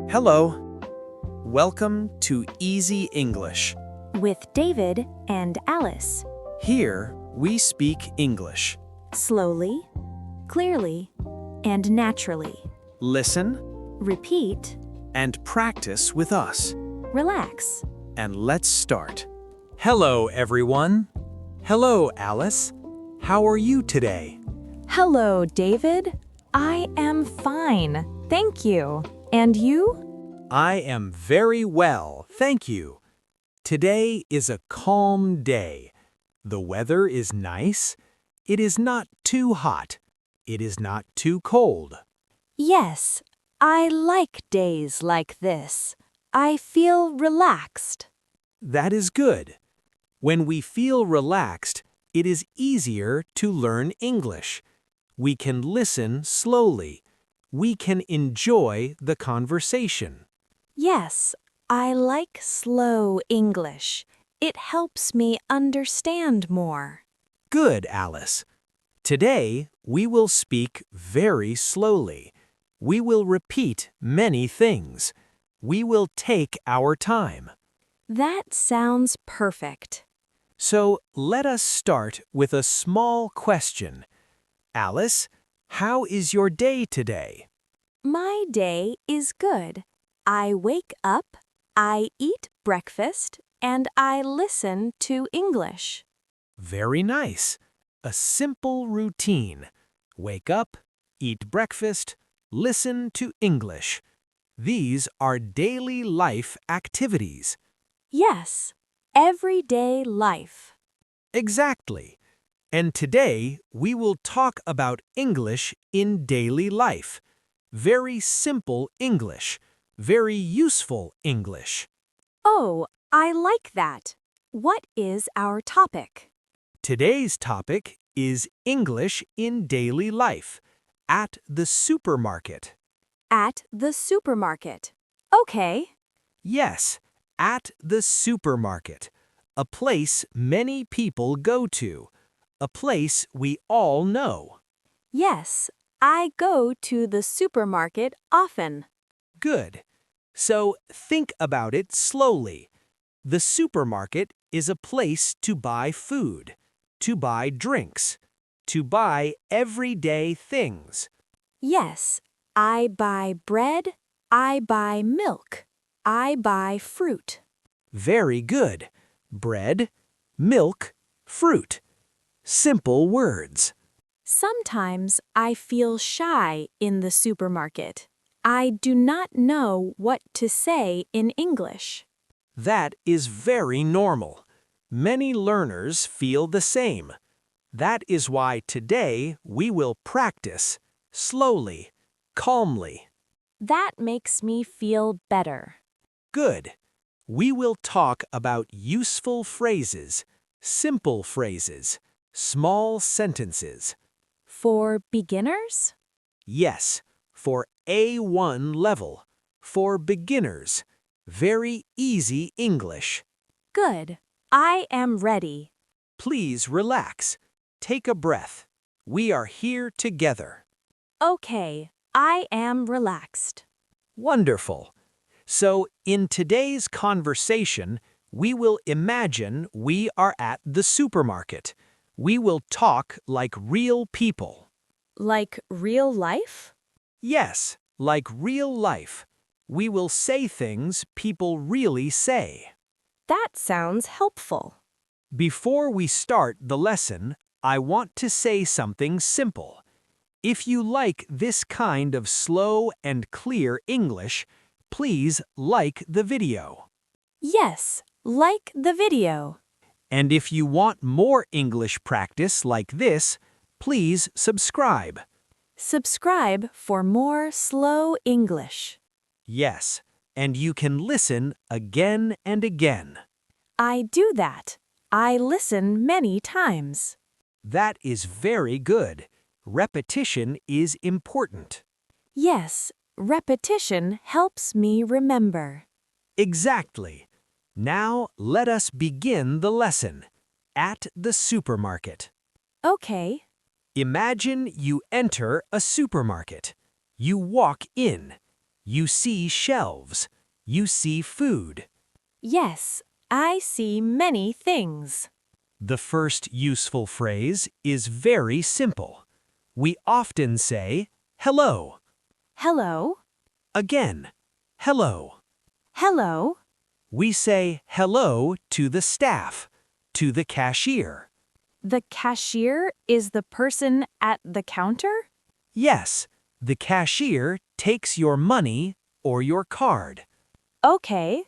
Hello. Welcome to Easy English. With David and Alice. Here, we speak English. Slowly, clearly, and naturally. Listen Repeat. and practice with us. Relax. And let's start. Hello, everyone. Hello, Alice. How are you today? Hello, David. I am fine. Thank you. And you? I am very well, thank you. Today is a calm day. The weather is nice. It is not too hot. It is not too cold. Yes, I like days like this. I feel relaxed. That is good. When we feel relaxed, it is easier to learn English. We can listen slowly. We can enjoy the conversation. Yes, I like slow English. It helps me understand more. Good, Alice. Today, we will speak very slowly. We will repeat many things. We will take our time. That sounds perfect. So let us start with a small question. Alice, how is your day today? My day is good. I wake up, I eat breakfast, and I listen to English. Very nice. A simple routine. Wake up, eat breakfast, listen to English. These are daily life activities. Yes, everyday life. Exactly. And today, we will talk about English in daily life. Very simple English. Very useful English. Oh, I like that. What is our topic? Today's topic is English in daily life. At the supermarket. At the supermarket. Okay. Yes, at the supermarket. A place many people go to. A place we all know. Yes, I go to the supermarket often. Good. So think about it slowly. The supermarket is a place to buy food, to buy drinks, to buy everyday things. Yes, I buy bread, I buy milk, I buy fruit. Very good. Bread, milk, fruit. Simple words. Sometimes I feel shy in the supermarket. I do not know what to say in English. That is very normal. Many learners feel the same. That is why today we will practice slowly, calmly. That makes me feel better. Good. We will talk about useful phrases, simple phrases, small sentences. For beginners? Yes, for A1 level, for beginners. Very easy English. Good. I am ready. Please relax. Take a breath. We are here together. Okay, I am relaxed. Wonderful. So, in today's conversation, we will imagine we are at the supermarket. We will talk like real people. Like real life? Yes, like real life. We will say things people really say. That sounds helpful. Before we start the lesson, I want to say something simple. If you like this kind of slow and clear English, please like the video. Yes, like the video. And if you want more English practice like this, please subscribe. Subscribe for more slow English. Yes, and you can listen again and again. I do that. I listen many times. That is very good. Repetition is important. Yes, repetition helps me remember. Exactly. Now let us begin the lesson. At the supermarket. Okay. Imagine you enter a supermarket. You walk in. You see shelves. You see food. Yes, I see many things. The first useful phrase is very simple. We often say, hello. Hello. Again, hello. Hello. We say hello to the staff, to the cashier. The cashier is the person at the counter? Yes, the cashier takes your money or your card. Okay.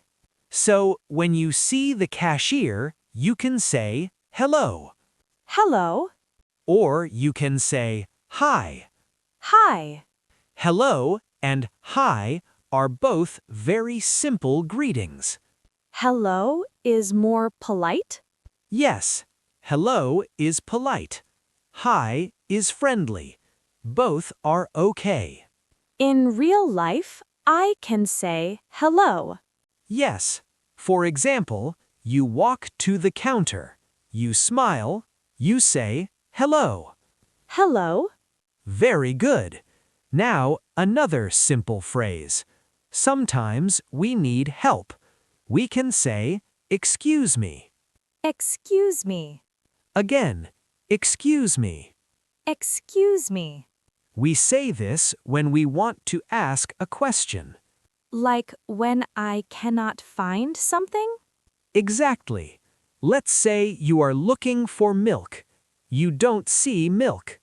So when you see the cashier, you can say hello. Hello. Or you can say hi. Hi. Hello and hi are both very simple greetings. Hello is more polite? Yes, hello is polite. Hi is friendly. Both are okay. In real life, I can say hello. Yes, for example, you walk to the counter. You smile. You say hello. Hello. Very good. Now, another simple phrase. Sometimes we need help. We can say, excuse me. Excuse me. Again, excuse me. Excuse me. We say this when we want to ask a question. Like when I cannot find something? Exactly. Let's say you are looking for milk. You don't see milk.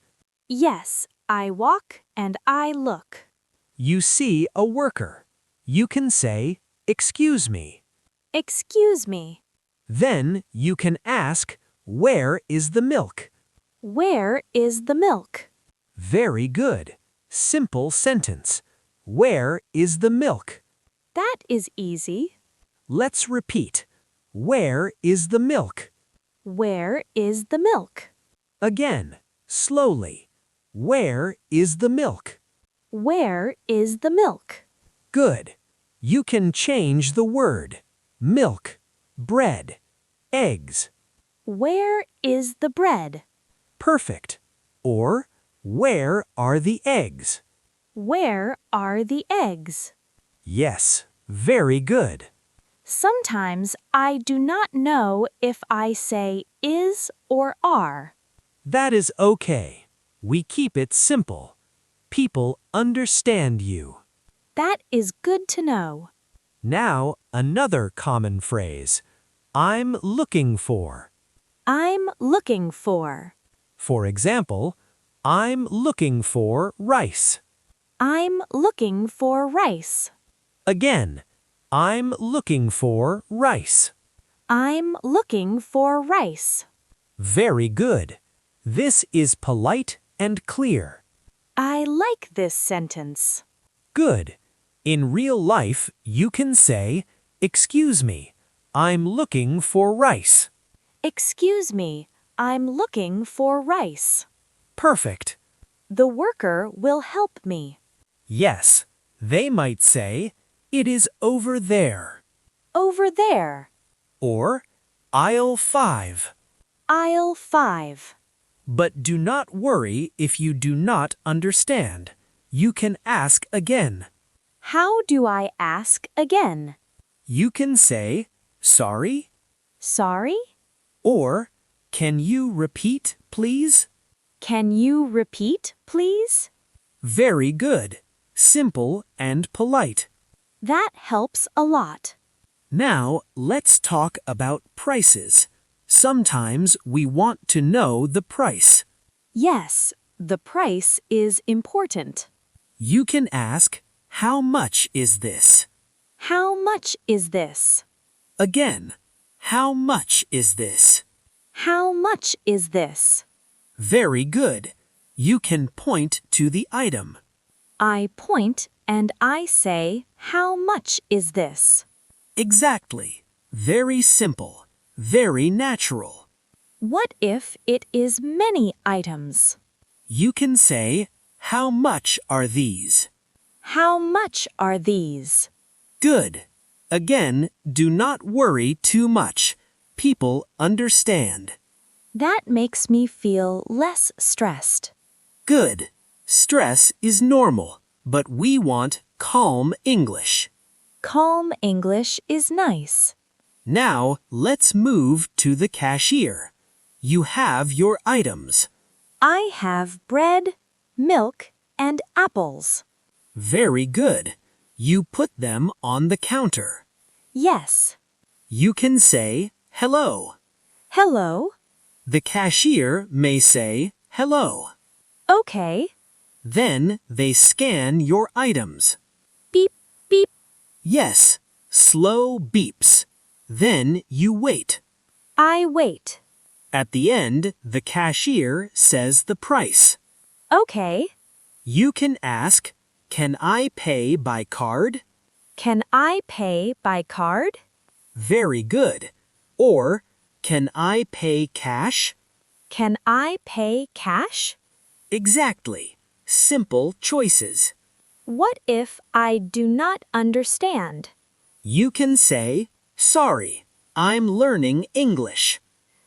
Yes, I walk and I look. You see a worker. You can say, excuse me. Excuse me. Then you can ask, where is the milk? Where is the milk? Very good. Simple sentence. Where is the milk? That is easy. Let's repeat. Where is the milk? Where is the milk? Again, slowly. Where is the milk? Where is the milk? Good. You can change the word. Milk, bread, eggs. Where is the bread? Perfect. Or, where are the eggs? Where are the eggs? Yes, very good. Sometimes I do not know if I say is or are. That is okay. We keep it simple. People understand you. That is good to know. Now, another common phrase. I'm looking for. I'm looking for. For example, I'm looking for rice. I'm looking for rice. Again, I'm looking for rice. I'm looking for rice. Very good. This is polite and clear. I like this sentence. Good. In real life, you can say, excuse me, I'm looking for rice. Excuse me, I'm looking for rice. Perfect. The worker will help me. Yes, they might say, it is over there. Over there. Or, aisle 5. Aisle 5. But do not worry if you do not understand. You can ask again. How do I ask again? You can say, sorry, Sorry? or can you repeat, please? Can you repeat, please? Very good. Simple and polite. That helps a lot. Now, let's talk about prices. Sometimes we want to know the price. Yes, the price is important. You can ask, how much is this? How much is this? Again, how much is this? How much is this? Very good. You can point to the item. I point and I say, how much is this? Exactly. Very simple. Very natural. What if it is many items? You can say, how much are these? How much are these? Good. Again, do not worry too much. People understand. That makes me feel less stressed. Good. Stress is normal, but we want calm English. Calm English is nice. Now, let's move to the cashier. You have your items. I have bread, milk, and apples. Very good. You put them on the counter. Yes. You can say, hello. Hello. The cashier may say, hello. Okay. Then they scan your items. Beep, beep. Yes, slow beeps. Then you wait. I wait. At the end, the cashier says the price. Okay. You can ask, can I pay by card? Can I pay by card? Very good. Or, can I pay cash? Can I pay cash? Exactly. Simple choices. What if I do not understand? You can say, sorry, I'm learning English.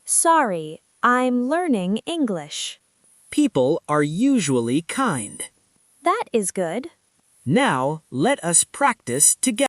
Sorry, I'm learning English. People are usually kind. That is good. Now, let us practice together.